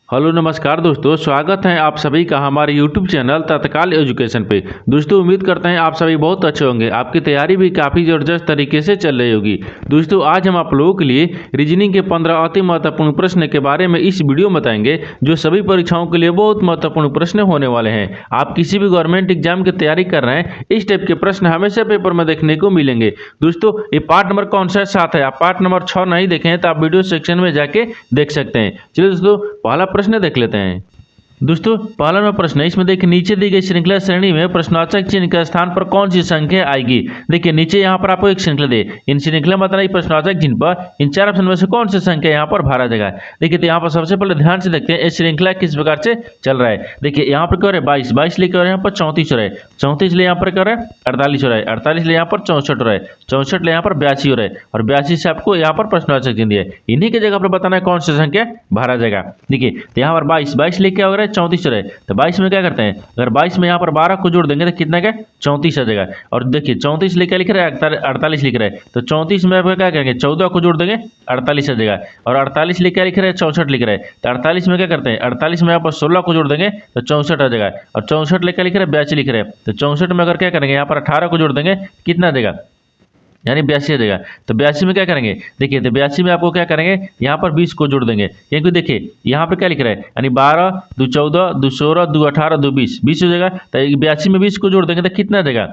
Hello नमस्कार दोस्तों, स्वागत है आप सभी का हमारे YouTube चैनल तत्काल एजुकेशन पे। दोस्तों उम्मीद करते हैं आप सभी बहुत अच्छे होंगे। आपकी तैयारी भी काफ़ी ज़बरदस्त तरीके से चल रही होगी। दोस्तों आज हम आप लोगों के लिए रीजनिंग के 15 अति महत्वपूर्ण प्रश्न के बारे में इस वीडियो में बताएंगे, जो सभी परीक्षाओं के लिए बहुत महत्वपूर्ण प्रश्न होने वाले हैं। आप किसी भी गवर्नमेंट एग्जाम की तैयारी कर रहे हैं, इस टाइप के प्रश्न हमेशा पेपर में देखने को मिलेंगे। दोस्तों ये पार्ट नंबर कौन सा है? 7 है। आप पार्ट नंबर 6 नहीं देखें तो आप वीडियो सेक्शन में जाके देख सकते हैं। चलिए दोस्तों पहला प्रश्न देख लेते हैं। दोस्तों पहला नंबर प्रश्न है, इसमें देखिए नीचे दी गई श्रृंखला श्रेणी में प्रश्नवाचक चिन्ह के स्थान पर कौन सी संख्या आएगी। देखिए नीचे यहाँ पर आपको एक श्रृंखला दे, इन श्रृंखला में बताना प्रश्नवाचक चिन्ह पर इन चार ऑप्शन में से कौन सी संख्या यहाँ पर भरा जाएगा। देखिए तो यहाँ पर सबसे पहले ध्यान से देखते हैं ये श्रृंखला किस प्रकार से चल रहा है। देखिए यहाँ पर क्या हो रहा है 22 लेकर यहाँ पर 34 हो रहा है, 34 ले यहाँ पर क्या हो रहा है 48 हो रहा है, 48 ले यहाँ पर 64 हो रहा है, 64 ले यहाँ पर 82 हो रहा है, और 82 से आपको यहाँ पर प्रश्नवाचक चिन्ह दिया है। इन्हीं की जगह पर बताना है कौन सी संख्या भरा जाएगा। देखिए तो यहाँ पर 22 लेके क्या हो रहा है 34 हो रहा है, तो 22 में क्या करते हैं, अगर 22 में यहाँ पर 12 को जोड़ देंगे तो कितना क्या 34 आ जाएगा। और देखिए 34 लेकर लिख रहा है 48 लिख रहा है, तो 34 में आप क्या करेंगे 14 को जोड़ देंगे 48 आ जाएगा। और 48 लेकर लिख रहा है 64 लिख रहा है, तो 48 में क्या करते हैं 48 में यहाँ पर 16 को जोड़ देंगे तो 64 आ जाएगा। और 64 लेकर लिख रहा है 82 लिख रहा है, तो 64 में अगर क्या करेंगे यहाँ पर 18 को जोड़ देंगे कितना देगा यानी 82 आ जाएगा। तो 82 में क्या करेंगे, देखिए तो 82 में आपको क्या करेंगे यहाँ पर 20 को जोड़ देंगे, क्योंकि देखिए यहाँ पर क्या लिख रहा है यानी 12 2 14 2 16 2 18 2 20 हो जाएगा। तो 82 में 20 को जोड़ देंगे तो कितना देगा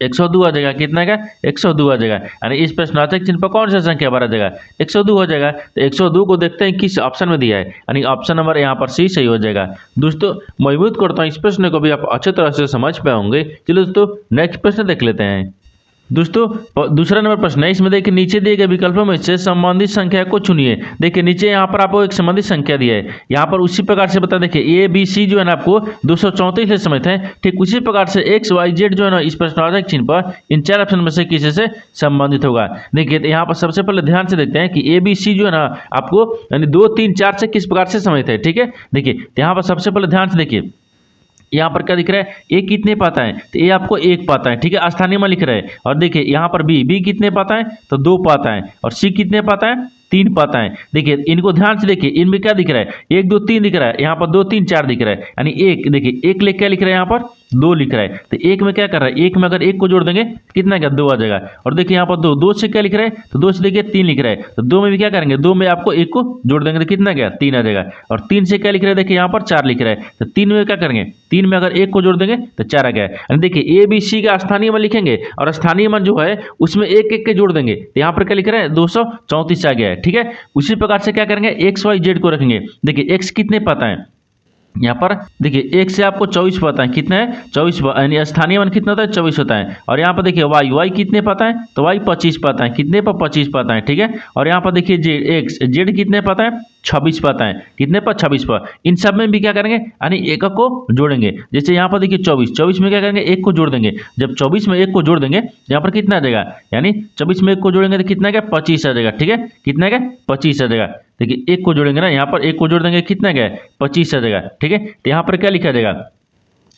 102 आ जाएगा। कितना का 102 आ जाएगा, यानी इस प्रश्नवाचक चिन्ह पर कौन सा संख्या भरा जाएगा 102 हो जाएगा। तो 102 को देखते हैं किस ऑप्शन में दिया है, यानी ऑप्शन नंबर यहाँ पर सी सही हो जाएगा। दोस्तों मैं उम्मीद करता हूँ इस प्रश्न को भी आप अच्छे तरह से समझ पाए होंगे। चलो दोस्तों नेक्स्ट प्रश्न देख लेते हैं। दोस्तों दूसरा नंबर प्रश्न है, इसमें देखिए नीचे दिए गए विकल्पों में से संबंधित संख्या को चुनिए। देखिए नीचे यहाँ पर आपको एक संबंधित संख्या दिया है, यहाँ पर उसी प्रकार से बता देखिए ABC जो है ना आपको 234 से समित है, ठीक उसी प्रकार से XYZ जो है ना इस प्रश्नवाचक चिन्ह पर इन चार ऑप्शन में से किसी से संबंधित होगा। देखिए तो यहाँ पर सबसे पहले ध्यान से देखते हैं कि ABC जो है ना आपको यानी 2 3 4 से किस प्रकार से समित है। ठीक है, देखिए यहाँ पर सबसे पहले ध्यान से देखिए यहाँ पर क्या दिख रहा है ए कितने पाता है, तो ए आपको 1 पाता है। ठीक है, स्थानीय में लिख रहा है। और देखिए यहाँ पर बी कितने पाता है तो 2 पाता है, और सी कितने पाता है 3 पाता है। देखिए इनको ध्यान से देखिए, इनमें क्या दिख रहा है 1 2 3 दिख रहा है, यहाँ पर 2 3 4 दिख रहा है, यानी एक देखिए एक क्या लिख रहा है यहाँ पर 2 लिख रहा है। तो एक में क्या कर रहा है, एक में अगर 1 को जोड़ देंगे कितना क्या 2 आ जाएगा। और देखिए यहाँ पर 2 से क्या लिख रहा है तो 2 से देखिए 3 लिख रहा है, तो 2 में भी क्या करेंगे 2 में आपको 1 को जोड़ देंगे तो कितना क्या 3 आ जाएगा। और 3 से क्या लिख रहा है देखिए यहाँ पर 4 लिख रहा है, तो 3 में क्या करेंगे 3 में अगर 1 को जोड़ देंगे तो 4 आ गया। यानी देखिए ABC का स्थानीय मान लिखेंगे और स्थानीय मान जो है उसमें एक एक के जोड़ देंगे, तो यहाँ पर क्या लिख रहा है 234 आ गया है। ठीक है, उसी प्रकार से क्या करेंगे XYZ को रखेंगे। देखिए X कितने पता है, यहाँ पर देखिए 1 से आपको 24 पता है, कितना है 24, यानी स्थानीय मान कितना होता है 24 होता है। और यहाँ पर देखिए y कितने पता है तो y 25 पता है, कितने पर 25 पता है। ठीक है, और यहाँ पर देखिए Z कितने पता है 26 पता है, कितने पर 26 पर। इन सब में भी क्या करेंगे यानी एक को जोड़ेंगे। जैसे यहाँ पर देखिए 24 में क्या करेंगे 1 को जोड़ देंगे, जब 24 में 1 को जोड़ देंगे यहाँ पर कितना आ जाएगा, यानी 24 में 1 को जोड़ेंगे तो कितना क्या 25 आ जाएगा। ठीक है, कितना क्या 25 आ जाएगा। देखिए 1 को जोड़ेंगे ना, यहाँ पर 1 को जोड़ देंगे कितना क्या 25 आ जाएगा। ठीक है, तो यहाँ पर क्या लिखा जाएगा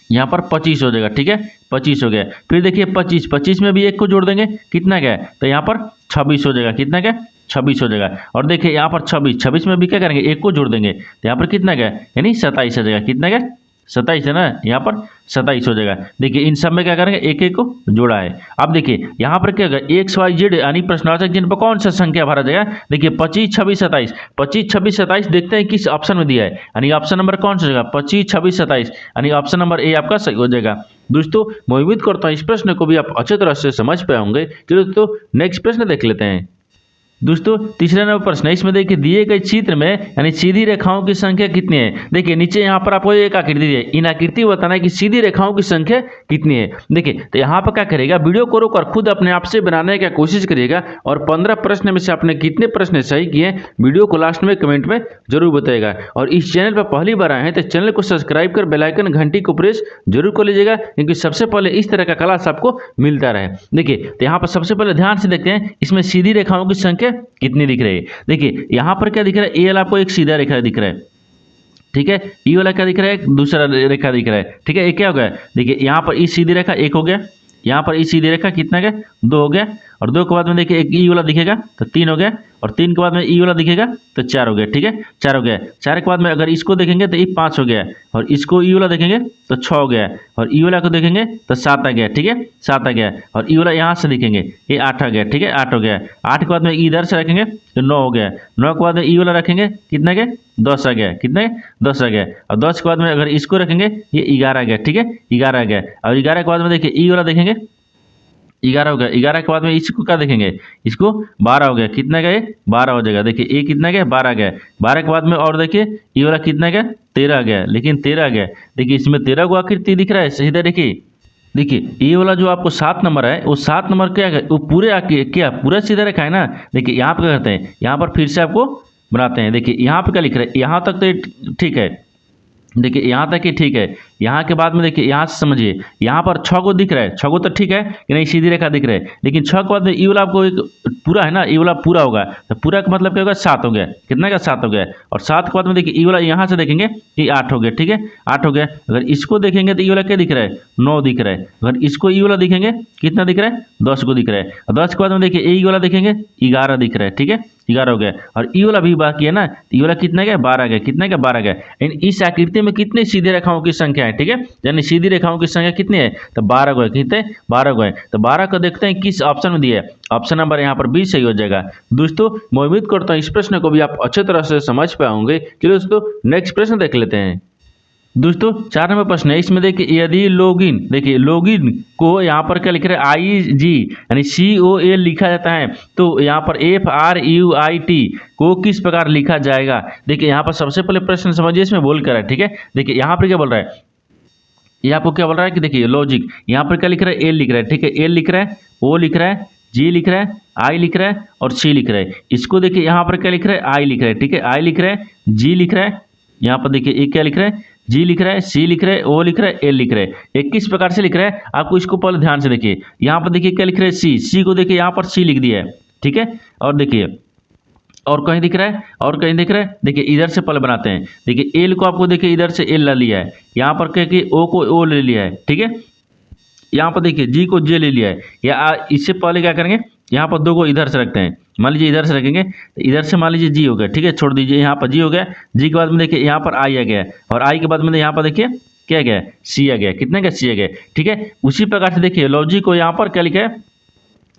यहाँ पर 25 हो जाएगा। ठीक है, 25 हो गया। फिर देखिए 25 में भी 1 को जोड़ देंगे कितना क्या है तो यहाँ पर 26 हो जाएगा, कितना क्या 26 हो जाएगा। और देखिए यहाँ पर 26 में भी क्या करेंगे 1 को जोड़ देंगे तो यहाँ पर कितना क्या यानी 27 आ जाएगा, कितना क्या 27 है ना, यहाँ पर 27 हो जाएगा। देखिए इन सब में क्या करेंगे एक को जोड़ा है। अब देखिए यहाँ पर क्या होगा XYZ यानी प्रश्नवाचक चिन्ह पर कौन सा संख्या भरा जाएगा। देखिए 25 26 27, 25 26 27 देखते हैं किस ऑप्शन में दिया है, यानी ऑप्शन नंबर कौन सा होगा 25 26 27, यानी ऑप्शन नंबर ए आपका सही हो जाएगा। दोस्तों मैं उम्मीद करता हूँ इस प्रश्न को भी आप अच्छे तरह से समझ पाए होंगे। चलो दोस्तों नेक्स्ट प्रश्न देख लेते हैं। दोस्तों तीसरा नंबर प्रश्न है, इसमें देखिए दिए गए चित्र में यानी सीधी रेखाओं की संख्या कितनी है। देखिए नीचे यहाँ पर आपको एक आकृति दी है, इन आकृति बताना है कि सीधी रेखाओं की संख्या कितनी है। देखिए तो यहाँ पर क्या करेगा, वीडियो को रोककर खुद अपने आप से बनाने की कोशिश करिएगा, और 15 प्रश्न में से आपने कितने प्रश्न सही किए वीडियो को लास्ट में कमेंट में जरूर बताइएगा। और इस चैनल पर पहली बार आए हैं तो चैनल को सब्सक्राइब कर बेल आइकन घंटी को प्रेस जरूर कर लीजिएगा, क्योंकि सबसे पहले इस तरह का क्लास आपको मिलता रहे। देखिए तो यहाँ पर सबसे पहले ध्यान से देखते हैं इसमें सीधी रेखाओं की संख्या कितनी दिख रही है। देखिए यहाँ पर क्या दिख रहा है ए वाला आपको एक सीधा रेखा दिख रहा है। ठीक है, ई वाला क्या दिख रहा है दूसरा रेखा दिख रहा है। ठीक है, ये क्या हो गया देखिए यहाँ पर ई सीधी रेखा 1 हो गया, यहाँ पर ई सीधी रेखा कितना गया 2 हो गया, और 2 के बाद में देखिए एक ई वाला दिखेगा तो 3 हो गया, और 3 के बाद में ई वाला दिखेगा तो 4 हो गया। ठीक है, 4 हो गया। 4 के बाद में अगर इसको देखेंगे तो ये 5 हो गया, और इसको ई वाला देखेंगे तो 6 हो गया, और ई वाला को देखेंगे तो 7 आ गया। ठीक है, 7 आ गया, और ई वाला यहाँ से देखेंगे ये 8 आ गया। ठीक है, 8 हो गया। 8 के बाद में इधर से रखेंगे तो 9 हो गया। 9 के बाद में ई वाला रखेंगे कितना गया, 10 आ गया। कितना है, 10 आ गया। और 10 के बाद में अगर इसको रखेंगे ये 11 आ गया। ठीक है, 11 आ गया। और 11 के बाद में देखिए ई वाला देखेंगे 11 हो गया। 11 के बाद में इसको क्या देखेंगे, इसको 12 हो गया। कितना गया, 12 हो जाएगा। देखिए ये कितना गया, 12 गया। 12 के बाद में और देखिए ये वाला कितना गया, 13 आ गया। लेकिन 13 आ गया, देखिए इसमें 13 को आकृति दिख रहा है सीधा। देखिए ये वाला जो आपको 7 नंबर है वो 7 नंबर क्या है, वो पूरे आके क्या पूरा सीधा रखा है ना। देखिए यहाँ पे क्या करते हैं, यहाँ पर फिर से आपको बनाते हैं। देखिए यहाँ पे क्या लिख रहा है, यहाँ तक तो ठीक है। देखिए यहाँ तक ही ठीक है। यहाँ के बाद में देखिए यहाँ से समझिए, यहाँ पर 6 को दिख रहा है, 6 को तो ठीक है कि नहीं, सीधी रेखा दिख रहा है। लेकिन 6 के बाद में ई वाला आपको एक पूरा है ना, ई वाला पूरा होगा तो पूरा का मतलब क्या होगा, 7 हो गया। कितना का, 7 हो गया। और 7 के बाद में देखिए ई वाला यहाँ से देखेंगे ये 8 हो गया। ठीक है, 8 हो गया। अगर इसको देखेंगे तो ई वाला क्या दिख रहा है, 9 दिख रहा है। अगर इसको ई वाला दिखेंगे कितना दिख रहा है, 10 को दिख रहा है। और 10 के बाद में देखिए ई वाला देखेंगे 11 दिख रहा है। ठीक है, 11 हो गया। और ई वाला भी बाकी है ना, ई वाला कितना गया, 12 गया। कितना गया, 12 गया। इस आकृति में कितने सीधे रेखाओं की संख्या है, ठीक है, यानी सीधी रेखाओं की संख्या कितनी है, तो 12 को है। कितने, 12 को है। तो 12 को देखते हैं किस ऑप्शन में दिया है। ऑप्शन नंबर यहाँ पर बी सही हो जाएगा। दोस्तों मैं उम्मीद करता हूँ इस प्रश्न को भी आप अच्छे तरह से समझ पाए होंगे। चलिए दोस्तों नेक्स्ट प्रश्न देख लेते हैं। दोस्तों 4 नंबर प्रश्न है, इसमें देखिए यदि लॉगिन, देखिए लॉगिन को यहाँ पर क्या लिख रहे हैं, IG यानी COL लिखा जाता है, तो यहाँ पर FRUIT को किस प्रकार लिखा जाएगा। देखिए यहाँ पर सबसे पहले प्रश्न समझिए, इसमें बोल कर है। ठीक है, देखिए यहाँ पर क्या बोल रहा है, ये आपको क्या बोल रहा है कि देखिए लॉजिक, यहाँ पर क्या लिख रहा है, L लिख रहा है। ठीक है, L लिख रहा है, O लिख रहा है, G लिख रहा है, I लिख रहा है और C लिख रहा है। इसको देखिए यहाँ पर क्या लिख रहा है, I लिख रहा है। ठीक है, I लिख रहा है, G लिख रहा है, यहाँ पर देखिए ये क्या लिख रहा है, G लिख रहा है, C लिख रहा है, O लिख रहा है, L लिख रहा है। ये किस प्रकार से लिख रहा है, आपको इसको पहले ध्यान से देखिए। यहाँ पर देखिए क्या लिख रहा है, C को देखिए यहाँ पर C लिख दिया है। ठीक है, और देखिए और कहीं दिख रहा है, और कहीं दिख रहा है, देखिए इधर से पहले बनाते हैं। देखिए एल को आपको देखिए इधर से एल ले लिया है, यहाँ पर क्या कि ओ को ओ ले लिया है। ठीक है, यहाँ पर देखिए जी को जे ले लिया है। या इससे पहले क्या करेंगे, यहाँ पर 2 को इधर से रखते हैं। मान लीजिए इधर से रखेंगे तो इधर से मान लीजिए जी हो गया। ठीक है, छोड़ दीजिए, यहाँ पर जी हो गया। जी के बाद में देखिए यहाँ पर आई आ गया, और आई के बाद में यहाँ पर देखिए क्या गया, सी आ गया। कितने का, सी आ गया। ठीक है, उसी प्रकार से देखिए लॉजिक को यहाँ पर क्या लिखा है,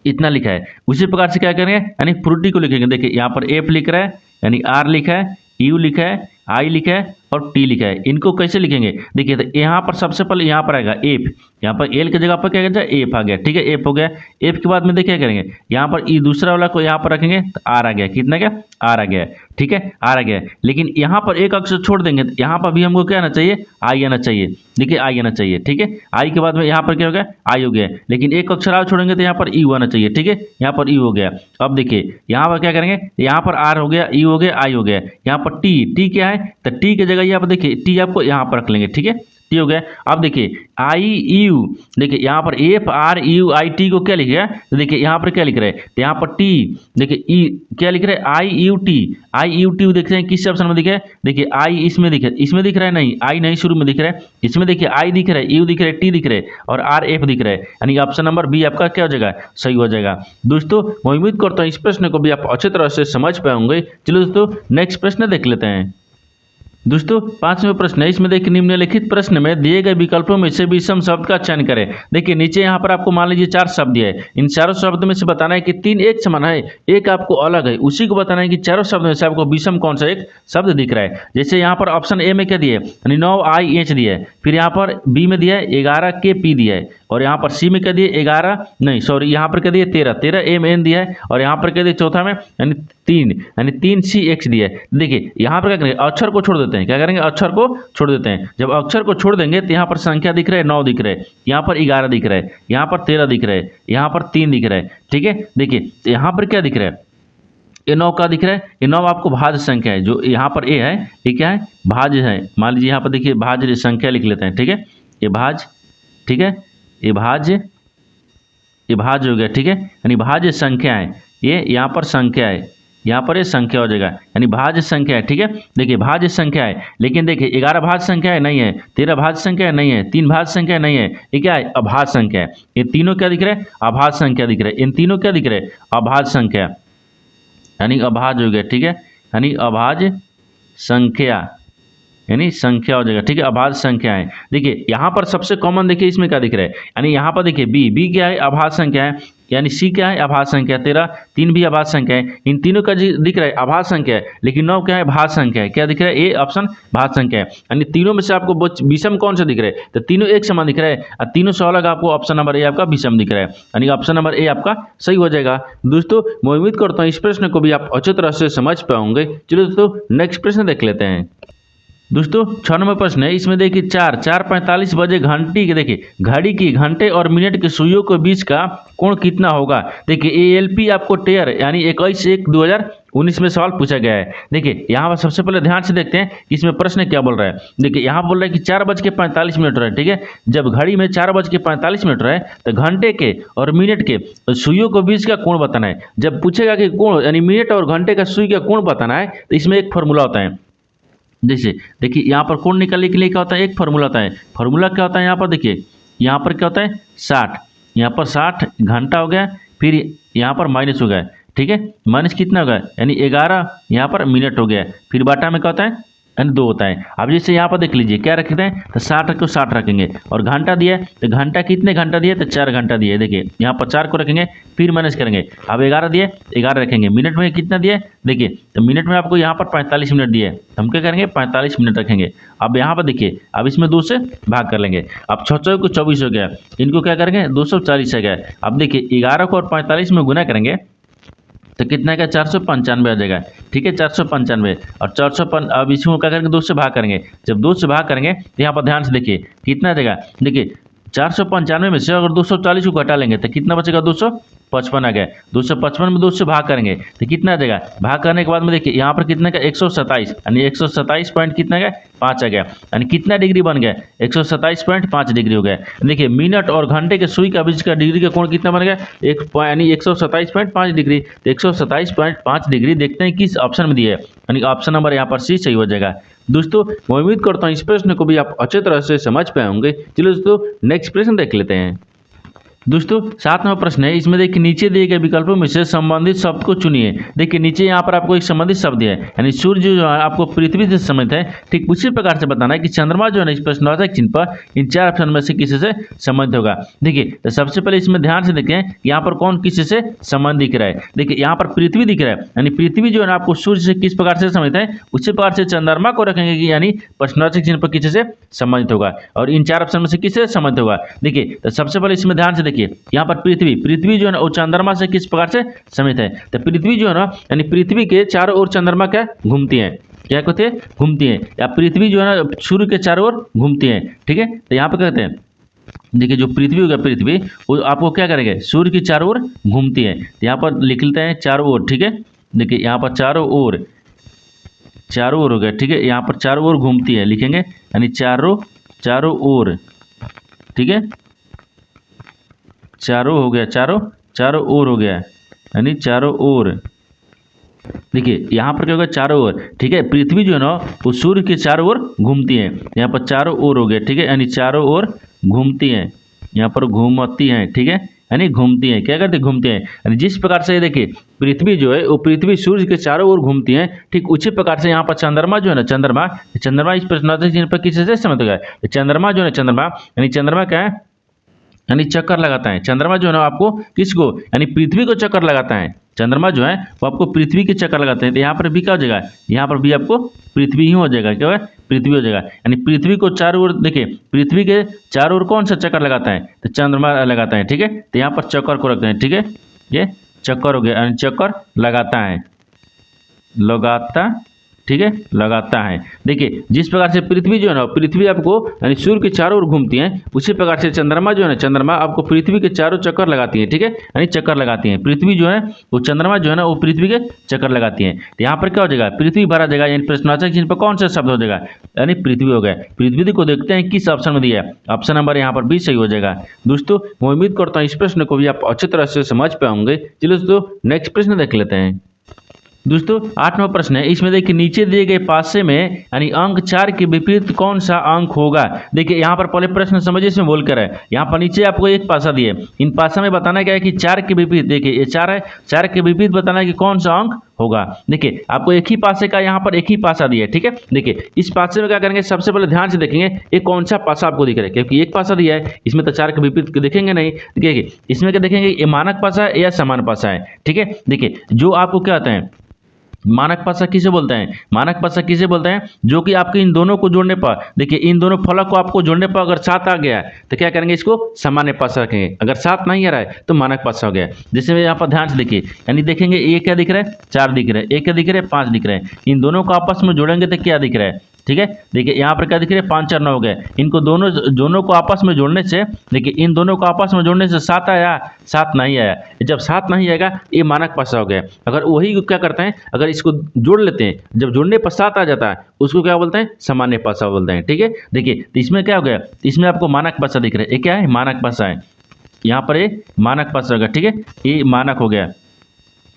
इतना लिखा है। उसी प्रकार से क्या करेंगे, यानी फ्रूटी को लिखेंगे। देखिए यहाँ पर एफ लिख रहा है, यानी आर लिखा है, यू लिखा है, आई लिखा है और टी लिखा है। इनको कैसे लिखेंगे, देखिए तो यहाँ पर सबसे पहले यहाँ पर आएगा एफ, यहाँ पर एल की जगह पर क्या जाए, एफ आ गया। ठीक है, एफ हो गया। एफ के बाद में देखिए क्या करेंगे, यहाँ पर ई दूसरा वाला को यहाँ पर रखेंगे तो आर आ गया। कितना गया, आर आ गया। ठीक है, आर आ गया। लेकिन यहाँ पर एक अक्षर छोड़ देंगे तो यहाँ पर भी हमको क्या आना चाहिए, आई आना चाहिए। देखिए आई आना चाहिए। ठीक है, आई के बाद में यहाँ पर क्या हो गया, आई हो गया। लेकिन एक अक्षर और छोड़ेंगे तो यहाँ पर ई आना चाहिए। ठीक है, यहाँ पर ई हो गया। अब देखिए यहाँ पर क्या करेंगे, यहाँ पर आर हो गया, ई हो गया, आई हो गया। यहाँ पर टी क्या है, तो टी की जगह यहाँ पर देखिए टी आपको यहाँ पर रख लेंगे। ठीक है, टी हो गया। अब देखिए आई यू, देखिए यहाँ पर FRUIT को क्या लिख गया, तो देखिए यहाँ पर क्या लिख रहा है, तो यहाँ पर टी देखिए ई क्या लिख रहा है, IUT देख रहे हैं किस ऑप्शन में दिख रहा है, देखिए आई इसमें दिख रहा है, इसमें दिख रहा है नहीं, आई नहीं शुरू में दिख रहा है, इसमें देखिए आई दिख रहा है, यू दिख रहा है, टी दिख रहा है और RF दिख रहा है, यानी ऑप्शन नंबर बी आपका क्या हो जाएगा, सही हो जाएगा। दोस्तों मैं उम्मीद करता हूँ इस प्रश्न को भी आप अच्छे तरह से समझ पाए होंगे। चलो दोस्तों नेक्स्ट प्रश्न देख लेते हैं। दोस्तों 5वां प्रश्न है, इसमें देखिए निम्नलिखित प्रश्न में दिए गए विकल्पों में से विषम शब्द का चयन करें। देखिए नीचे यहाँ पर आपको मान लीजिए 4 शब्द दिए है, इन चारों शब्द में से बताना है कि 3 एक समान है, एक आपको अलग है, उसी को बताना है कि चारों शब्द में से आपको विषम कौन सा एक शब्द दिख रहा है। जैसे यहाँ पर ऑप्शन ए में क्या दिया है, यानी 9IH दिया है, फिर यहाँ पर बी में दिया है 11KP दिया है, और यहाँ पर सी में क्या दिए 11 नहीं सॉरी यहाँ पर क्या दिए 13MN दिया है, और यहाँ पर क्या दिया चौथा में यानी 3CX दिया है। देखिए यहाँ पर क्या करेंगे, अक्षर को छोड़ देते हैं, क्या करेंगे अक्षर को छोड़ देते हैं। जब अक्षर को छोड़ देंगे तो यहाँ पर संख्या दिख रहा है 9 दिख रहा है, यहाँ पर 11 दिख रहा है, यहाँ पर 13 दिख रहा है, यहाँ पर 3 दिख रहा है। ठीक है, देखिए यहाँ पर क्या दिख रहा है, ये 9 का दिख रहा है, ये 9 आपको भाज्य संख्या है, जो यहाँ पर ए है ये क्या है, भाज्य है। मान लीजिए यहाँ पर देखिए भाज्य संख्या लिख लेते हैं। ठीक है, ये भाज्य, ठीक है ये भाज्य हो गया। ठीक है, यानी भाज्य संख्या है, ये यहाँ पर संख्या है, यहाँ पर ये संख्या हो जाएगा, यानी भाज्य संख्या है। ठीक है, देखिए भाज्य संख्या है, लेकिन देखिए 11 भाज्य संख्या है नहीं है, 13 भाज्य संख्या है नहीं है, 3 भाज्य संख्या नहीं है, ये क्या है अभाज्य संख्या है। ये तीनों क्या दिख रहे हैं अभाज्य संख्या दिख रहे हैं, इन तीनों क्या दिख रहे हैं अभाज्य संख्या, यानी अभाज्य हो गया। ठीक है, यानी अभाज्य संख्या, यानी संख्या हो जाएगा। ठीक है, अभाज्य संख्या है। देखिए यहाँ पर सबसे कॉमन देखिए इसमें क्या दिख रहा है, यानी यहाँ पर देखिए बी क्या है अभाज्य संख्या है, यानी सी क्या है अभाज्य संख्या, 13 3 भी अभाज्य संख्या है, इन तीनों का दिख रहा है अभाज्य संख्या है, लेकिन 9 क्या है भाज्य संख्या है। क्या दिख रहा है ए ऑप्शन भाज्य संख्या है, यानी तीनों में से आपको विषम कौन सा दिख रहा है, तो तीनों एक समान दिख रहा है और तीनों से अलग आपको ऑप्शन नंबर ए आपका विषम दिख रहा है, यानी ऑप्शन नंबर ए आपका सही हो जाएगा। दोस्तों मैं उम्मीद करता हूँ इस प्रश्न को भी आप अच्छी तरह से समझ पाओगे। चलो दोस्तों नेक्स्ट प्रश्न देख लेते हैं। दोस्तों 6 नंबर प्रश्न है, इसमें देखिए 4:45 बजे घंटी के देखिए घड़ी की घंटे और मिनट के सुइयों के बीच का कोण कितना होगा। देखिए ALP आपको टेयर यानी 21/1/2019 में सवाल पूछा गया है। देखिए यहाँ पर सबसे पहले ध्यान से देखते हैं कि इसमें प्रश्न क्या बोल रहा है। देखिए यहाँ बोल रहा है कि 4:45 रहे। ठीक है, जब घड़ी में 4:45 रहे तो घंटे के और मिनट के सुइयों के बीच का कोण बताना है। जब पूछेगा कि कोण यानी मिनट और घंटे का सुई का कोण बताना है तो इसमें एक फॉर्मूला होता है। जैसे देखिए यहाँ पर कोण निकालने के लिए क्या होता है एक फार्मूला होता है। फार्मूला क्या होता है यहाँ पर देखिए, यहाँ पर क्या होता है 60, यहाँ पर 60 घंटा हो गया, फिर यहाँ पर माइनस हो गया। ठीक है, माइनस कितना हो गया यानी 11 यहाँ पर मिनट हो गया, फिर बाटा में क्या होता है यानी 2 होता है। अब जैसे यहाँ पर देख लीजिए क्या रखते हैं तो 60 को 60 रखेंगे और घंटा दिया तो घंटा कितने घंटा दिए तो 4 घंटा दिए। देखिए यहाँ पर 4 को रखेंगे फिर माइनस करेंगे, अब 11 दिए 11 रखेंगे। मिनट में कितना दिए देखिए, तो मिनट में आपको यहाँ पर 45 मिनट दिए, हम क्या करेंगे 45 मिनट रखेंगे। अब यहाँ पर देखिए अब इसमें 2 से भाग कर लेंगे, अब 6 को 24 हो गया, इनको क्या करेंगे 240 हो गया। अब देखिए 11 को और 45 में गुना करेंगे तो कितना का 495 आ जाएगा। ठीक है 495 और 405 अब इसमें क्या करेंगे 2 से भाग करेंगे, जब 2 से भाग करेंगे तो यहाँ पर ध्यान से देखिए कितना आ जाएगा। देखिए 495 में से अगर 240 को घटा लेंगे तो कितना बचेगा 255 आ गया। 255 में 2 से भाग करेंगे तो कितना आ जाएगा, भाग करने के बाद में देखिए यहाँ पर कितना का 127 यानी 127 पॉइंट कितना का 5 आ गया, यानी कितना डिग्री बन गया 127.5 डिग्री हो गया। देखिए मिनट और घंटे के सुई का बीच का डिग्री का कोण कितना बन गया यानी 127.5 डिग्री। तो 127.5 डिग्री देखते हैं किस ऑप्शन में दिया है, यानी ऑप्शन नंबर यहाँ पर सी सही हो जाएगा। दोस्तों मैं उम्मीद करता हूँ इस प्रश्न को भी आप अच्छे तरह से समझ पाए होंगे। चलो दोस्तों नेक्स्ट प्रश्न देख लेते हैं। दोस्तों 7 नंबर प्रश्न है, इसमें देखिए नीचे दिए गए विकल्पों में से संबंधित शब्द को चुनिए। देखिए नीचे यहाँ पर आपको एक संबंधित शब्द है, यानी सूर्य जो है आपको पृथ्वी से संबंधित है, ठीक उसी प्रकार से बताना है कि चंद्रमा जो है ना इस प्रश्नवाचक चिन्ह पर इन 4 ऑप्शन में से किसी से संबंधित होगा। देखिए तो सबसे पहले इसमें ध्यान से देखें यहाँ पर कौन किसी से संबंध दिख रहा है। देखिए यहाँ पर पृथ्वी दिख रहा है, यानी पृथ्वी जो है ना आपको सूर्य से किस प्रकार से संबंधित है उसी प्रकार से चंद्रमा को रखेंगे कि यानी प्रश्नवाचक चिन्ह पर किसी से संबंधित होगा, और इन 4 ऑप्शन में से किससे संबंधित होगा। देखिए तो सबसे पहले इसमें ध्यान से देखिए यहाँ पर पृथ्वी जो है ना वो चंद्रमा से किस प्रकार से संबंधित है। तो पृथ्वी जो है ना यानी पृथ्वी के चारों ओर चंद्रमा क्या घूमती है, क्या कहते हैं घूमती है, या पृथ्वी जो है ना सूर्य के चारों ओर घूमती है। ठीक है, तो यहाँ पर कहते हैं देखिए जो पृथ्वी होगा पृथ्वी वो आपको क्या करेंगे सूर्य की चारों ओर घूमती है। तो यहाँ पर लिख लेते हैं चारों ओर। ठीक है, देखिए यहाँ पर चारों ओर हो गया। ठीक है, यहाँ पर चारों ओर घूमती है लिखेंगे, यानी चारों ओर। ठीक है, चारों हो गया, चारों ओर हो गया, यानी चारों ओर। देखिए यहाँ पर क्या होगा चारों ओर। ठीक है, पृथ्वी जो है ना वो सूर्य के चारों ओर घूमती है, यहाँ पर चारों ओर हो गया। ठीक है, यानी चारों ओर घूमती है, यहाँ पर घूमती है। ठीक है, यानी घूमती है, क्या करते घूमते हैं, यानी जिस प्रकार से देखिए पृथ्वी जो है वो पृथ्वी सूर्य के चारों ओर घूमती है, ठीक उसी प्रकार से यहाँ पर चंद्रमा जो है ना चंद्रमा इस प्रश्नवाचक चिन्ह पर किसी से संबंधित होगा। चंद्रमा जो है यानी चंद्रमा क्या है यानी चक्कर लगाता है। चंद्रमा जो है ना आपको किसको यानी पृथ्वी को चक्कर लगाता है। चंद्रमा जो है वो आपको पृथ्वी के चक्कर लगाते हैं। तो यहाँ पर भी क्या हो जाएगा, यहाँ पर भी आपको पृथ्वी ही हो जाएगा। क्या है पृथ्वी हो जाएगा, यानी पृथ्वी को चारों ओर देखिए पृथ्वी के चारों ओर कौन सा चक्कर लगाता है तो चंद्रमा लगाता है। ठीक है, तो यहाँ पर चक्कर को रखते हैं। ठीक है, ये चक्कर हो गया, यानी चक्कर लगाता है, ठीक है लगाता है। देखिए जिस प्रकार से पृथ्वी जो है ना पृथ्वी आपको यानी सूर्य के चारों ओर घूमती है, उसी प्रकार से चंद्रमा जो है ना चंद्रमा आपको पृथ्वी के चारों चक्कर लगाती है। ठीक है, यानी चक्कर लगाती है। पृथ्वी जो है वो चंद्रमा जो है ना वो पृथ्वी के चक्कर लगाती है। तो यहाँ पर क्या हो जाएगा पृथ्वी भरा जाएगा, यानी प्रश्नवाचक चिन्ह पर कौन सा शब्द हो जाएगा यानी पृथ्वी हो गया। पृथ्वी को देखते हैं किस ऑप्शन में दिया है, ऑप्शन नंबर यहाँ पर भी सही हो जाएगा। दोस्तों मैं उम्मीद करता हूँ इस प्रश्न को भी आप अच्छी तरह से समझ पाएंगे। चलिए दोस्तों नेक्स्ट प्रश्न देख लेते हैं। दोस्तों 8वां प्रश्न है, इसमें देखिए नीचे दिए गए पासे में यानी अंक 4 के विपरीत कौन सा अंक होगा। देखिए यहाँ पर पहले प्रश्न समझिए, इसमें बोलकर है, यहाँ पर नीचे आपको एक पासा दिए, इन पासा में बताना क्या है कि 4 के विपरीत, देखिए ये 4 है, 4 के विपरीत बताना है कि कौन सा अंक होगा। देखिए आपको एक ही पासे का यहाँ पर एक ही पासा दिया है, ठीक है। देखिए इस पासे में क्या करेंगे, सबसे पहले ध्यान से देखेंगे ये कौन सा पासा आपको दिख रहा है, क्योंकि एक पासा दिया है, इसमें तो 4 के विपरीत देखेंगे नहीं। देखिए इसमें क्या देखेंगे, ये मानक पासा है या समान पासा है, ठीक है। देखिए जो आपको क्या होता है, मानक पासा किसे बोलते हैं, मानक पासा किसे बोलते हैं, जो कि आपके इन दोनों को जोड़ने पर, देखिए इन दोनों फलक को आपको जोड़ने पर अगर 7 आ गया तो क्या करेंगे, इसको सामान्य पासा रखेंगे, अगर 7 नहीं आ रहा है तो मानक पासा हो गया। जैसे यहाँ पर ध्यान से देखिए, यानी देखेंगे ये क्या दिख रहा है, 4 दिख रहा है, एक क्या दिख रहा है, 5 दिख रहे हैं, इन दोनों को आपस में जोड़ेंगे तो क्या दिख रहा है, ठीक है। देखिए यहाँ पर क्या दिख रहा है, 5 4 9 हो गए, इनको दोनों को आपस में जोड़ने से, देखिए इन दोनों को आपस में जोड़ने से 7 आया, 7 नहीं आया, जब 7 नहीं आएगा ये मानक पासा हो गया। अगर वही क्या करते हैं, अगर इसको जोड़ लेते हैं, जब जोड़ने पर 7 आ जाता है उसको क्या बोलते हैं, सामान्य पासा बोलते हैं, ठीक है। देखिए तो इसमें क्या हो गया, इसमें आपको मानक पासा दिख रहा है, ये क्या है, मानक पासा है, यहाँ पर ये मानक पासा होगा, ठीक है, ये मानक हो गया,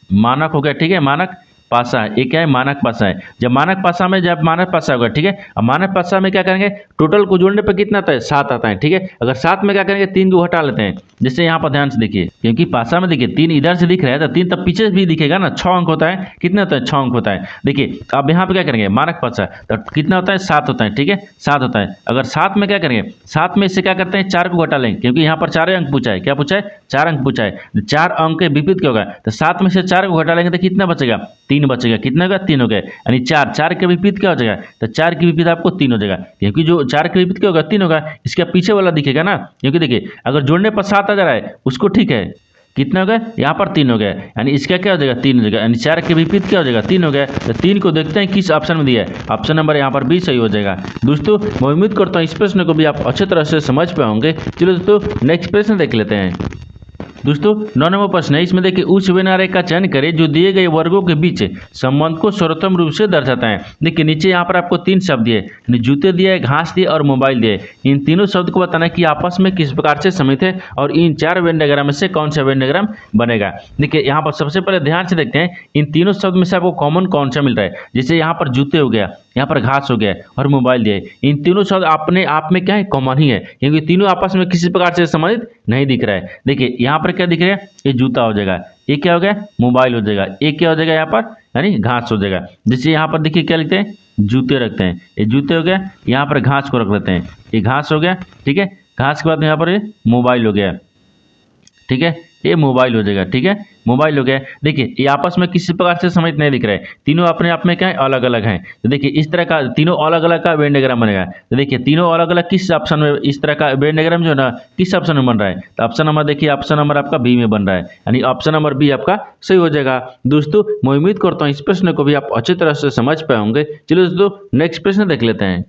मानक हो गया, ठीक है, मानक पासा है, ये क्या है, मानक पासा है। जब मानक पासा में जब मानक पासा होगा, ठीक है, अब मानक पासा में क्या करेंगे, टोटल को जोड़ने पर कितना आता है, 7 आता है, ठीक है। अगर 7 में क्या करेंगे, 3 को हटा लेते हैं, जैसे यहाँ पर ध्यान से देखिए, क्योंकि पासा में देखिए 3 इधर से दिख रहा है तो 3 तब पीछे भी दिखेगा ना, 6 अंक होता है, कितना होता है, 6 अंक होता है। देखिए अब यहाँ पे क्या करेंगे, मानक पासा तो कितना होता है, 7 होता है, ठीक है, 7 होता है। अगर 7 में क्या करेंगे, 7 में इससे क्या करते हैं, 4 को घटा लेंगे, क्योंकि यहाँ पर 4 अंक पूछा है, क्या पूछा है, 4 अंक पूछा है, 4 अंक के विपरीत क्या होगा, तो 7 में से 4 को घटा लेंगे तो कितना बचेगा, 3 बचेगा, कितना होगा, 3 हो गया, यानी 4 के विपरीत क्या हो जाएगा, तो 4 के विपरीत आपको 3 हो जाएगा, क्योंकि जो 4 के विपरीत क्या होगा, 3 होगा, इसके पीछे वाला दिखेगा ना, क्योंकि देखिए अगर जोड़ने पर 7 आ जा रहा है उसको, ठीक है, कितना हो गया, यहाँ पर 3 हो गया, यानी इसका क्या हो जाएगा, 3 हो जाएगा, यानी 4 के विपरीत क्या हो जाएगा, 3 हो गया। तो 3 को देखते हैं किस ऑप्शन में दिया है, ऑप्शन नंबर यहाँ पर बी सही हो जाएगा। दोस्तों मैं उम्मीद करता हूँ इस प्रश्न को भी आप अच्छे तरह से समझ पाओगे। चलो दोस्तों नेक्स्ट प्रश्न देख लेते हैं। दोस्तों 9 नंबर प्रश्न है, इसमें देखिए उच्च व्यनारेख का चयन करें जो दिए गए वर्गों के बीच संबंध को सर्वोत्तम रूप से दर्शाता है। देखिए नीचे यहाँ पर आपको 3 शब्द दिए, जूते दिए, घास दिए और मोबाइल दिए। इन तीनों शब्द को बताना है कि आपस में किस प्रकार से सम्मिलित है और इन 4 वेन डायग्राम में से कौन सा वेन डायग्राम बनेगा। देखिए यहाँ पर सबसे पहले ध्यान से देखते हैं इन तीनों शब्द में से आपको कॉमन कौन सा मिल रहा है। जैसे यहाँ पर जूते हो गया, यहाँ पर घास हो गया और मोबाइल दिए, इन तीनों शब्द अपने आप में क्या है, कॉमन ही है, क्योंकि तीनों आपस में किसी प्रकार से संबंधित नहीं दिख रहा है। देखिए यहाँ पर क्या दिख रहा है, ये जूता हो जाएगा, ये क्या हो गया, मोबाइल हो जाएगा, ये क्या हो जाएगा, यहाँ पर यानी घास हो जाएगा। जैसे यहाँ पर देखिए क्या लिखते हैं, जूते रखते हैं, ये जूते हो गया, यहाँ पर घास को रख लेते हैं, ये घास हो गया, ठीक है। घास के बाद यहाँ पर ये मोबाइल हो गया, ठीक है, ये मोबाइल हो जाएगा, ठीक है, मोबाइल हो गया। देखिए ये आपस में किसी प्रकार से समझ नहीं दिख रहा है, तीनों अपने आप में क्या है, अलग अलग हैं। तो देखिए इस तरह का तीनों अलग अलग का वेन डायग्राम बनेगा। तो देखिए तीनों अलग अलग किस ऑप्शन में, इस तरह का वेन डायग्राम जो है ना किस ऑप्शन में बन रहा है, तो ऑप्शन नंबर देखिए, ऑप्शन नंबर आपका बी में बन रहा है, यानी ऑप्शन नंबर बी आपका सही हो जाएगा। दोस्तों मैं उम्मीद करता हूँ इस प्रश्न को भी आप अच्छी तरह से समझ पाए होंगे। चलो दोस्तों नेक्स्ट प्रश्न देख लेते हैं।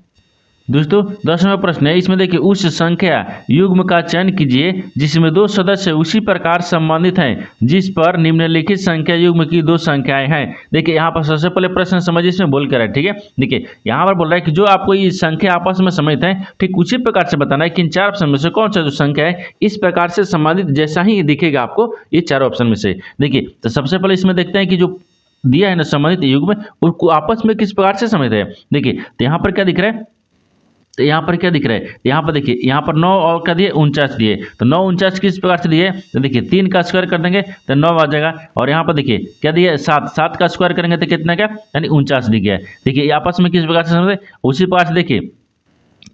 दोस्तों 10वां प्रश्न है, इसमें देखिए उस संख्या युग्म का चयन कीजिए जिसमें 2 सदस्य उसी प्रकार संबंधित हैं जिस पर निम्नलिखित संख्या युग्म की 2 संख्याएं हैं। देखिए यहाँ पर सबसे पहले प्रश्न समझिए, इसमें बोल कर है, ठीक है। देखिए यहाँ पर बोल रहा है कि जो आपको ये संख्या आपस में संबंधित है, ठीक उसी प्रकार से बताना है कि इन 4 ऑप्शन में से कौन सा जो संख्या है इस प्रकार से संबंधित जैसा ही दिखेगा आपको ये 4 ऑप्शन में से। देखिए तो सबसे पहले इसमें देखते हैं कि जो दिया है ना संबंधित युग्म उनको आपस में किस प्रकार से संबंधित है। देखिए तो यहाँ पर क्या दिख रहा है, तो यहाँ पर क्या दिख रहा है, यहाँ पर देखिए यहाँ पर 9 और क्या दिए, 49 दिए। तो 9 49 किस प्रकार से दिए, तो देखिए 3 का स्क्वायर कर देंगे तो 9 आ जाएगा, और यहाँ पर देखिए क्या दिए, 7 का स्क्वायर करेंगे तो कितना क्या, यानी 49 दिख गया। देखिए ये आपस में किस प्रकार से समझे, उसी प्रकार से देखिए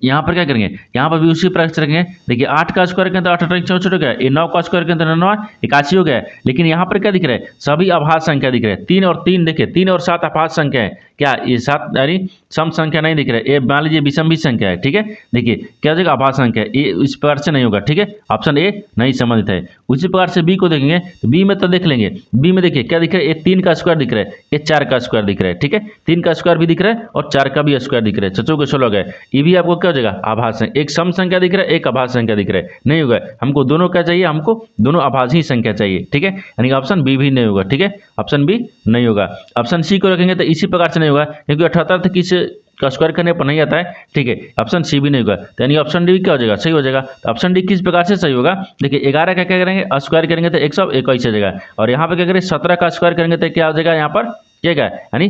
यहाँ पर क्या करेंगे, यहाँ पर भी उसी प्रकार से रखेंगे। देखिए 8 का स्क्वायर करें तो 8 64 हो गया, ये 9 का स्क्वायर करें तो 9 81 हो गया। लेकिन यहाँ पर क्या दिख रहा है, सभी अभाज्य संख्या दिख रहे हैं, 3 और 3 देखिए 3 और 7 अभाज्य संख्या है, क्या ये 7 यानी सम संख्या नहीं दिख रहा है, ये मान लीजिए विषम भी संख्या है, ठीक है। देखिए क्या हो जाएगा, अभाज्य संख्या, ये इस प्रकार से नहीं होगा, ठीक है, ऑप्शन ए नहीं संबंधित है। उसी प्रकार से बी को देखेंगे तो बी में तो देख लेंगे, बी में देखिए क्या दिख रहा है, ये 3 का स्क्वायर दिख रहा है, ये 4 का स्क्वायर दिख रहा है, ठीक है, 3 का स्क्वायर भी दिख रहा है और 4 का भी स्क्वायर दिख रहा है, 6 को 16 गए। ये भी आपको क्या हो जाएगा, आभाज्य, एक सम संख्या दिख रहा है, एक अभाज्य संख्या दिख रहा है, नहीं होगा, हमको दोनों क्या चाहिए, हमको दोनों अभाज्य ही संख्या चाहिए, ठीक है, यानी ऑप्शन बी भी नहीं होगा, ठीक है, ऑप्शन बी नहीं होगा। ऑप्शन सी को रखेंगे तो इसी प्रकार से नहीं होगा, क्योंकि 78 किस का स्क्वायर करने पर नहीं आता है, ठीक है, ऑप्शन सी भी नहीं होगा, तो यानी ऑप्शन डी क्या हो जाएगा, सही हो जाएगा। तो ऑप्शन डी किस प्रकार से सही होगा, देखिए 11 का क्या करेंगे, स्क्वायर करेंगे तो 121 हो जाएगा, और यहाँ पर क्या करेंगे 17 का स्क्वायर करेंगे तो क्या हो जाएगा, यहाँ पर क्या है, यानी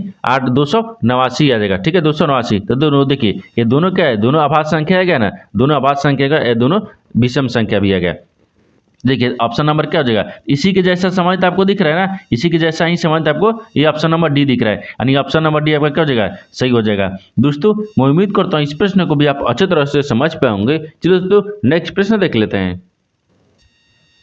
289 आ जाएगा, ठीक है, 289। तो दोनों देखिए ये दोनों क्या है, दोनों अभाज्य संख्या है क्या ना, दोनों अभाज्य संख्या का, ये दोनों विषम संख्या भी है क्या। देखिए ऑप्शन नंबर क्या हो जाएगा, इसी के जैसा समानता आपको दिख रहा है ना, इसी के जैसा ही समानता आपको ये ऑप्शन नंबर डी दिख रहा है, यानी ऑप्शन नंबर डी आपका क्या हो जाएगा, सही हो जाएगा। दोस्तों मैं उम्मीद करता हूँ इस प्रश्न को भी आप अच्छे तरह से समझ पाए होंगे। चलो दोस्तों नेक्स्ट प्रश्न देख लेते हैं।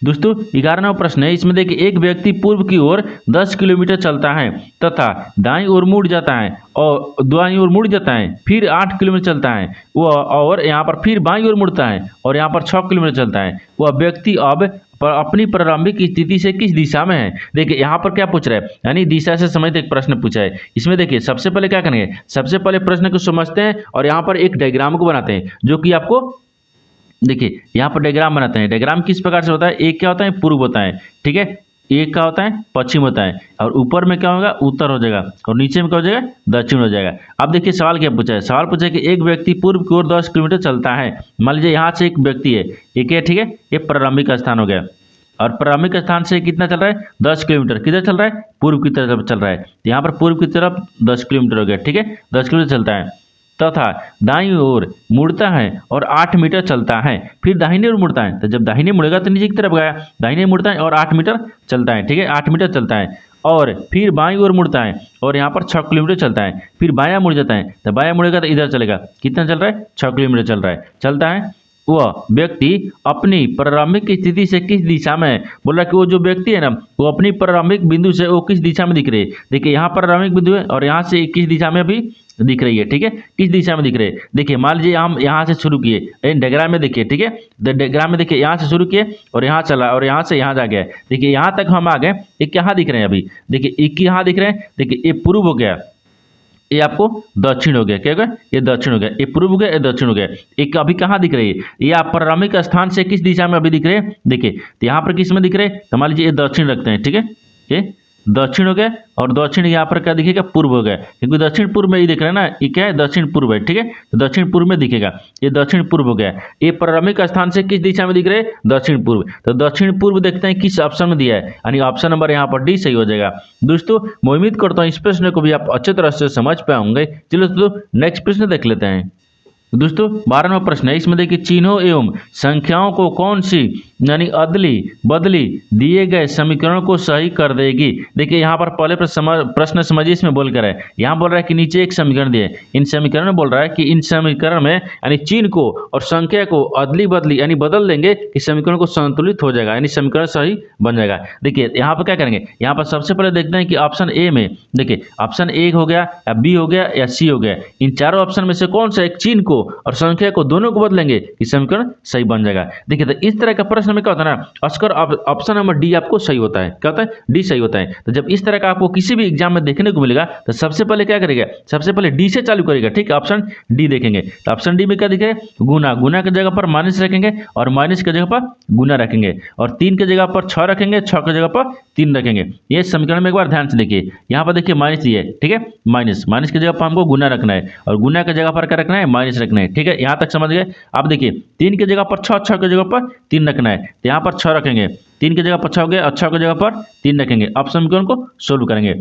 दोस्तों 11वां प्रश्न है, इसमें देखिए एक व्यक्ति पूर्व की ओर 10 किलोमीटर चलता है तथा दाईं ओर मुड़ जाता है और दाईं ओर मुड़ जाता है, फिर 8 किलोमीटर चलता है वह, और यहाँ पर फिर बाईं ओर मुड़ता है और यहाँ पर 6 किलोमीटर चलता है। वह व्यक्ति अब अपनी प्रारंभिक स्थिति से किस दिशा में है। देखिए यहाँ पर क्या पूछ रहा है, यानी दिशा से संबंधित एक प्रश्न पूछा है। इसमें देखिए सबसे पहले क्या करेंगे, सबसे पहले प्रश्न को समझते हैं और यहाँ पर एक डायग्राम को बनाते हैं, जो कि आपको देखिए यहाँ पर डायग्राम बनाते हैं। डायग्राम किस प्रकार से होता है, एक क्या होता है पूर्व होता है, ठीक है, एक क्या होता है पश्चिम होता है, और ऊपर में क्या होगा उत्तर हो जाएगा, और नीचे में क्या हो जाएगा दक्षिण हो जाएगा। अब देखिए सवाल क्या पूछा है, सवाल पूछा है कि एक व्यक्ति पूर्व की ओर 10 किलोमीटर चलता है। मान लीजिए यहाँ से एक व्यक्ति है, एक है, ठीक है, ये प्रारंभिक स्थान हो गया, और प्रारंभिक स्थान से कितना चल रहा है 10 किलोमीटर, किधर चल रहा है पूर्व की तरफ चल रहा है, यहाँ पर पूर्व की तरफ 10 किलोमीटर हो गया, ठीक है, 10 किलोमीटर चलता है तथा दाईं ओर मुड़ता है और 8 मीटर चलता है, फिर दाहिने ओर मुड़ता है। तो जब दाहिने मुड़ेगा तो नीचे की तरफ गया, दाहिने मुड़ता है और 8 मीटर चलता है, ठीक है, 8 मीटर चलता है, और फिर बाईं ओर मुड़ता है और यहाँ पर 6 किलोमीटर चलता है, फिर बायां मुड़ जाता है, तो बायां मुड़ेगा तो इधर चलेगा, कितना चल रहा है 6 किलोमीटर चल रहा है, चलता है। वह व्यक्ति अपनी प्रारंभिक स्थिति से किस दिशा में है, बोल रहा है कि वो जो व्यक्ति है ना वो अपनी प्रारंभिक बिंदु से वो किस दिशा में दिख रही है। देखिए यहाँ प्रारंभिक बिंदु है और यहाँ से किस दिशा में भी दिख रही है, ठीक है, किस दिशा में दिख रही है। देखिए मान लीजिए हम यहाँ से शुरू किए, डायग्राम में देखिए, ठीक है, डायग्राम में देखिए यहाँ से शुरू किए और यहाँ चला और यहाँ से यहाँ जा गया। देखिए यहाँ तक हम आ गए, एक यहाँ दिख रहे हैं अभी, देखिए एक यहाँ दिख रहे हैं, देखिए ये पूर्व हो गया, ये आपको दक्षिण हो गया, क्या हो गया ये दक्षिण हो गया, ये पूर्व हो गया, ये दक्षिण हो गया। एक अभी कहाँ दिख रही है, ये आप प्रारंभिक स्थान से किस दिशा में अभी दिख रहे हैं, देखिए तो यहाँ पर किस में दिख रहे हैं, तो मान लीजिए ये दक्षिण रखते हैं, ठीक है, ये दक्षिण हो गया, और दक्षिण यहाँ पर क्या दिखेगा पूर्व हो गया, क्योंकि दक्षिण पूर्व में ये दिख रहा है ना, ये क्या है दक्षिण पूर्व है, ठीक है, तो दक्षिण पूर्व में दिखेगा, ये दक्षिण पूर्व हो गया। ये प्रारंभिक स्थान से किस दिशा में दिख रहे हैं, दक्षिण पूर्व, तो दक्षिण पूर्व देखते हैं किस ऑप्शन में दिया है, यानी ऑप्शन नंबर यहाँ पर डी सही हो जाएगा। दोस्तों मैं उम्मीद करता हूँ इस प्रश्न को भी आप अच्छे तरह से समझ पाए होंगे। चलो दोस्तों नेक्स्ट प्रश्न देख लेते हैं। दोस्तों 12वां प्रश्न है, इसमें देखिए चिन्हों एवं संख्याओं को कौन सी यानी अदली बदली दिए गए समीकरण को सही कर देगी। देखिए यहाँ पर पहले प्रश्न समझिए, इसमें बोल कर है, यहाँ बोल रहा है कि नीचे एक समीकरण दिए, इन समीकरण में बोल रहा है कि इन समीकरण में यानी चिन्ह को और संख्या को अदली बदली यानी बदल देंगे कि समीकरण को संतुलित हो जाएगा, यानी समीकरण सही बन जाएगा। देखिए यहाँ पर क्या करेंगे, यहाँ पर सबसे पहले देखते हैं कि ऑप्शन ए में, देखिए ऑप्शन ए हो गया या बी हो गया या सी हो गया, इन चारों ऑप्शन में से कौन सा एक चिन्ह को और संख्या को दोनों को बदलेंगे कि समीकरण सही बन जाएगा। देखिए तो इस तरह का प्रश्न में क्या होता है ना, अक्सर ऑप्शन नंबर डी आपको सही होता है, क्या होता है डी सही होता है। तो जब इस तरह का आपको किसी भी एग्जाम में देखने को मिलेगा तो सबसे पहले क्या करेगा, सबसे पहले डी से चालू करेगा, ठीक है, ऑप्शन डी देखेंगे। तो ऑप्शन डी में क्या दिखेगा, गुना, गुना की जगह पर माइनस रखेंगे और माइनस की जगह पर गुना रखेंगे, और 3 की जगह पर 6 रखेंगे, 6 की जगह पर 3 रखेंगे। ये समीकरण में एक बार ध्यान से देखिए, यहाँ पर देखिए माइनस दिए, ठीक है, माइनस, माइनस की जगह पर हमको गुना रखना है और गुना की जगह पर क्या रखना है माइनस रखना है, ठीक है, यहाँ तक समझ गए। अब देखिए 3 की जगह पर 6, 6 की जगह पर 3 रखना है, तो यहाँ पर 6 रखेंगे, 3 की जगह पर 6 हो गया और 6 की जगह पर 3 रखेंगे। अब समीकरण को सोल्व करेंगे,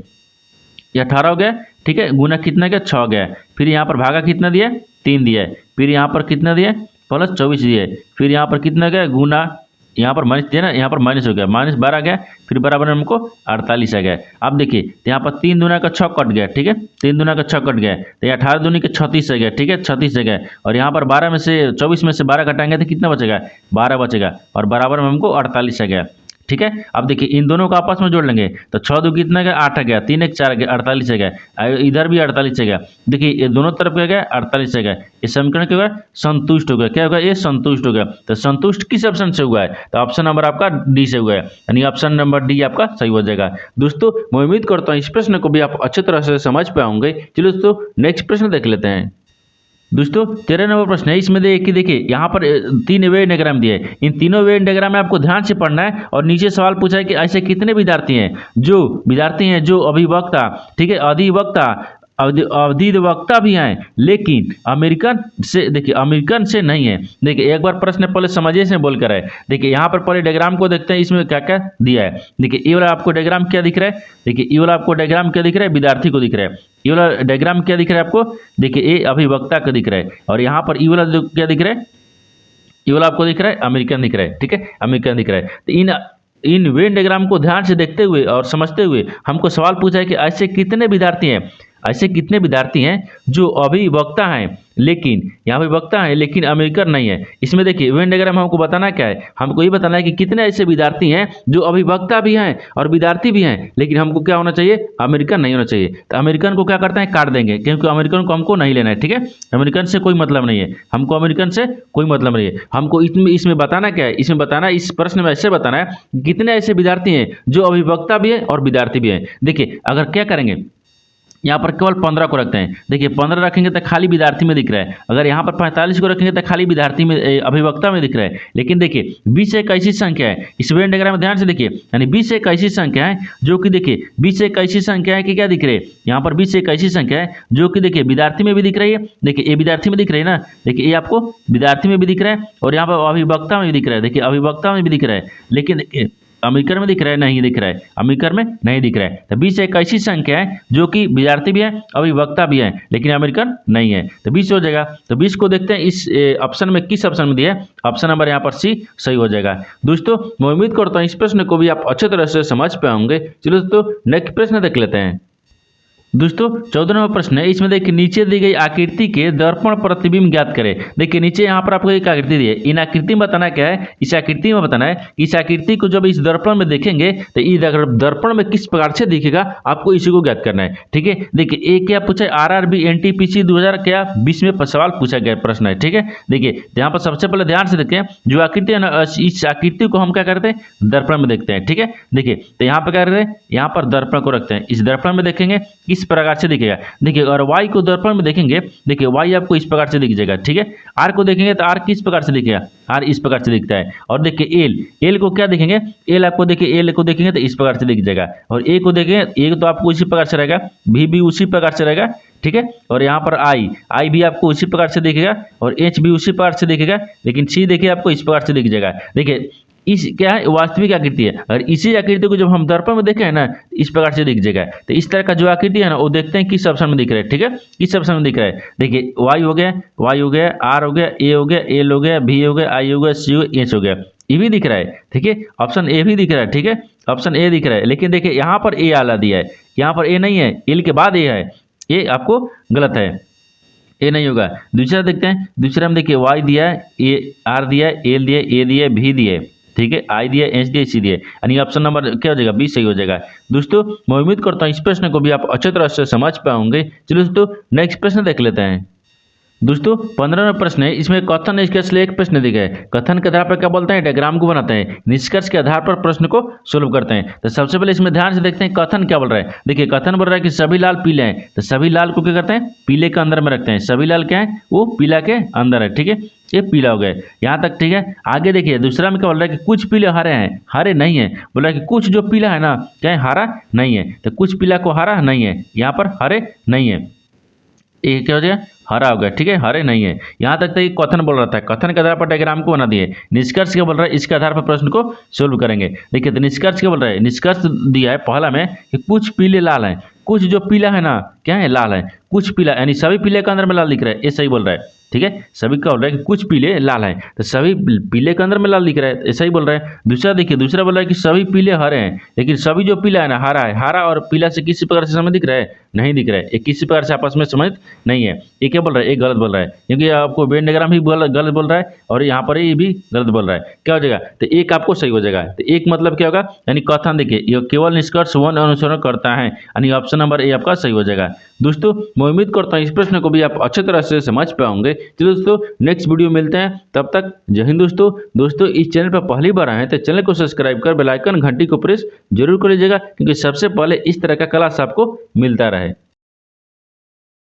ये 18 हो गया, ठीक है, गुना कितना गया 6 गया, फिर यहाँ पर भागा कितना दिया 3 दिया, फिर यहाँ पर कितना दिया प्लस 24 दिए, फिर यहाँ पर कितना गया गुना, यहाँ पर माइनस दिया ना, यहाँ पर माइनस हो गया, माइनस 12 गया, फिर बराबर में हमको 48 आ गया। अब देखिए तो यहाँ पर 3 दूना का 6 कट गया, ठीक है, 3 दूना का 6 कट गया, तो ये 18 दूनी के 36 आ गया, ठीक है, 36 आ गया, और यहाँ पर 12 में से 24 में से 12 घटाएंगे तो कितना बचेगा 12 बचेगा, और बराबर में हमको 48 आ गया, ठीक है। अब देखिए इन दोनों को आपस में जोड़ लेंगे तो 6 दो कितना गया 8 आ गया, 3 एक 4 गया 48 आ गया, इधर भी 48 आ गया। देखिए ये दोनों तरफ क्या गया 48 आ गया, ये समीकरण क्या होगा संतुष्ट हो गया, क्या होगा ये संतुष्ट हो गया। तो संतुष्ट किस ऑप्शन से हुआ है, तो ऑप्शन नंबर आपका डी से हुआ है, यानी ऑप्शन नंबर डी आपका सही हो जाएगा। दोस्तों मैं उम्मीद करता हूँ इस प्रश्न को भी आप अच्छे तरह से समझ पाए होंगे। चलो दोस्तों नेक्स्ट प्रश्न देख लेते हैं। दोस्तों 13 नंबर प्रश्न है, इसमें देखिए यहाँ पर 3 वेन डायग्राम दिए है, इन तीनों वेन डायग्राम में आपको ध्यान से पढ़ना है, और नीचे सवाल पूछा है कि ऐसे कितने विद्यार्थी हैं जो अभिवक्ता, ठीक है, अधिवक्ता अधिवक्ता भी हैं, लेकिन अमेरिकन से, देखिए अमेरिकन से नहीं है। देखिए एक बार प्रश्न पहले समझिए से बोल कर है। देखिए यहाँ पर पहले डायग्राम को देखते हैं, इसमें क्या क्या दिया है। देखिए ये वाला आपको डायग्राम क्या दिख रहा है, देखिए ये वाला आपको डायग्राम क्या दिख रहा है, विद्यार्थी को दिख रहा है। ये वाला डायग्राम क्या दिख रहा है आपको, देखिए ये अभिवक्ता का दिख रहा है। और यहाँ पर ये वाला जो क्या दिख रहा है, ये वाला आपको दिख रहा है अमेरिकन दिख रहा है, ठीक है, अमेरिकन दिख रहा है। तो इन वेन डायग्राम को ध्यान से देखते हुए और समझते हुए हमको सवाल पूछा है कि ऐसे कितने विद्यार्थी हैं, ऐसे कितने विद्यार्थी हैं जो अभिवक्ता हैं, लेकिन यहाँ अभिवक्ता हैं लेकिन अमेरिकन नहीं है। इसमें देखिए वेन डायग्राम हमको बताना क्या है, हमको ये बताना है कि कितने ऐसे विद्यार्थी हैं जो अभिवक्ता भी हैं और विद्यार्थी भी हैं, लेकिन हमको क्या होना चाहिए, अमेरिकन नहीं होना चाहिए। तो अमेरिकन को क्या करते हैं, काट देंगे, क्योंकि अमेरिकन को हमको नहीं लेना है, ठीक है, अमेरिकन से कोई मतलब नहीं है, हमको अमेरिकन से कोई मतलब नहीं है। हमको इसमें बताना क्या है, इसमें बताना, इस प्रश्न में ऐसे बताना है कितने ऐसे विद्यार्थी हैं जो अभिवक्ता भी है और विद्यार्थी भी हैं। देखिए अगर क्या करेंगे, यहाँ पर केवल 15 को रखते हैं। देखिए 15 रखेंगे तो खाली विद्यार्थी में दिख रहा है, अगर यहाँ पर 45 को रखेंगे तो खाली विद्यार्थी में, अभिवक्ता में दिख रहा है। लेकिन देखिए 20 एक ऐसी संख्या है, इस वेन डायग्राम में ध्यान से देखिए, यानी 20 एक ऐसी संख्या है जो कि देखिए 20 एक ऐसी संख्या है कि क्या दिख रही है, यहाँ पर 20 एक ऐसी संख्या है जो कि देखिए विद्यार्थी में भी दिख रही है। देखिए ये विद्यार्थी में दिख रही है ना, देखिए ये आपको विद्यार्थी में भी दिख रहा है और यहाँ पर अभिवक्ता में भी दिख रहा है, देखिए अभिवक्ता में भी दिख रहा है, लेकिन देखिए अमेरिकन में दिख रहा है, नहीं दिख रहा है, अमेरिकन में नहीं दिख रहा है। तो 20 एक ऐसी संख्या है जो कि विद्यार्थी भी है अभिवक्ता भी है, लेकिन अमेरिकन नहीं है, तो 20 हो जाएगा। तो 20 को देखते हैं इस ऑप्शन में किस ऑप्शन में दिया है, ऑप्शन नंबर यहाँ पर सी सही हो जाएगा। दोस्तों मैं उम्मीद करता हूँ इस प्रश्न को भी आप अच्छे तरह से समझ पाए होंगे। चलो दोस्तों नेक्स्ट प्रश्न देख लेते हैं। दोस्तों 14वां प्रश्न है, इसमें देखिए नीचे दी गई आकृति के दर्पण प्रतिबिंब ज्ञात करें। देखिए नीचे यहाँ पर आपको एक आकृति दी है, इन आकृति में बताना क्या है, इस आकृति में बताना है कि इस आकृति को जब इस दर्पण में देखेंगे तो इस दर्पण में किस प्रकार से दिखेगा, आपको इसी को ज्ञात करना है, ठीक है। देखिए एक क्या पूछा है, RRB NTPC 2020 में सवाल पूछा गया प्रश्न है, ठीक है। देखिए यहाँ पर सबसे पहले ध्यान से देखें, जो आकृति है ना, इस आकृति को हम क्या करते हैं, दर्पण में देखते हैं, ठीक है। देखिए तो यहाँ पर क्या करते हैं, यहाँ पर दर्पण को रखते हैं, इस दर्पण में देखेंगे इस प्रकार से दिखेगा। देखिए और y को दर्पण में देखेंगे, देखिए y आपको इस प्रकार से दिख जाएगा, ठीक है। r को देखेंगे तो r किस प्रकार से दिखेगा, r इस प्रकार से दिखता है। और देखिए l को क्या देखेंगे, l आपको देखिए l को देखेंगे तो इस प्रकार से दिख जाएगा। और a को देखेंगे, a तो आपको उसी प्रकार से रहेगा, v भी उसी प्रकार से रहेगा, ठीक है। और यहाँ पर I भी आपको उसी प्रकार से दिखेगा और H भी उसी प्रकार से दिखेगा, लेकिन C देखिए आपको इस प्रकार से दिख जाएगा। देखिए इस क्या है, वास्तविक आकृति है, और इसी आकृति को जब हम दर्पण में देखें ना इस प्रकार से दिख जाएगा। तो इस तरह का जो आकृति है ना वो देखते हैं किस ऑप्शन में दिख रहा है, ठीक है, किस ऑप्शन में दिख रहा है। देखिए y हो गया, y हो गया, r हो गया, a हो गया, l हो गया, v हो गया, i हो गया, c हो गया, h हो गया, ये भी दिख रहा है, ठीक है, ऑप्शन ए भी दिख रहा है, ठीक है, ऑप्शन ए दिख रहा है। लेकिन देखिए यहाँ पर ए आला दिया है, यहाँ पर ए नहीं है, एल के बाद ए है, ये आपको गलत है, ए नहीं होगा। दूसरा देखते हैं, दूसरा में देखिए y दिया है, ए आर दिया है, एल दिया है, ए दिया है, भी दिया है, ठीक है, आई दिया, एच दिया, सी दिया, यानी ऑप्शन नंबर क्या हो जाएगा, बी सही हो जाएगा। दोस्तों मैं उम्मीद करता हूँ इस प्रश्न को भी आप अच्छे तरह से समझ पाओगे। चलो दोस्तों नेक्स्ट प्रश्न देख लेते हैं। दोस्तों 15वां प्रश्न है, इसमें कथन निष्कर्ष एक प्रश्न दिया है। कथन के आधार पर क्या बोलते हैं, डायग्राम को बनाते हैं, निष्कर्ष के आधार पर प्रश्न को सोल्व करते हैं। तो सबसे पहले इसमें ध्यान से देखते हैं कथन क्या बोल रहा है। देखिए कथन बोल रहा है कि सभी लाल पीले हैं, तो सभी लाल को क्या करते हैं, पीले के अंदर में रखते हैं, सभी लाल क्या है, वो पीला के अंदर है, ठीक है, ये पीला हो गया यहाँ तक, ठीक है। आगे देखिए दूसरा में क्या बोल रहा है कि कुछ पीले हरे हैं, हरे नहीं है, बोल रहा है कि कुछ जो पीला है ना क्या है, हरा नहीं है, तो कुछ पीला को हरा नहीं है, यहाँ पर हरे नहीं है, ये क्या हो जाएगा, हरा हो गया, ठीक है, हरे नहीं है। यहाँ तक तो ये कथन बोल रहा था, कथन के आधार पर डायग्राम को बना दिए। निष्कर्ष क्या बोल रहा है, इसके आधार पर प्रश्न को सोल्व करेंगे। देखिए तो निष्कर्ष क्या बोल रहा है, निष्कर्ष दिया है पहला में कि कुछ पीले लाल हैं, कुछ जो पीला है ना क्या है, लाल है, कुछ पीला, यानी सभी पीले के अंदर में लाल दिख रहा है, ये सही बोल रहा है, ठीक है, सभी का बोल रहा है कि कुछ पीले लाल हैं, तो सभी पीले के अंदर में लाल दिख रहा है, ऐसा ही बोल रहा है। दूसरा देखिए, दूसरा बोल रहा है कि सभी पीले हरे हैं, लेकिन सभी जो पीला है ना हरा है, हरा और पीला से किसी प्रकार से समझ दिख रहा है, नहीं दिख रहा है, ये किसी प्रकार से आपस में समझ नहीं है। ये क्या बोल रहा है, ये गलत बोल रहा है, क्योंकि आपको वेन डायग्राम भी गलत बोल रहा है और यहाँ पर ये भी गलत बोल रहा है। क्या हो जाएगा, तो एक आपको सही हो जाएगा। तो एक मतलब क्या होगा, यानी कथन देखिए ये केवल निष्कर्ष वन अनुसरण करता है, यानी ऑप्शन नंबर ए आपका सही हो जाएगा। दोस्तों मैं उम्मीद करता हूँ इस प्रश्न को भी आप अच्छे तरह से समझ पाओगे। चलो दोस्तों नेक्स्ट वीडियो मिलते हैं, तब तक जय हिंद। दोस्तों इस चैनल पर पहली बार आए हैं तो चैनल को सब्सक्राइब कर बेल आइकन घंटी को प्रेस जरूर कर लीजिएगा, क्योंकि सबसे पहले इस तरह का क्लास आपको मिलता रहे।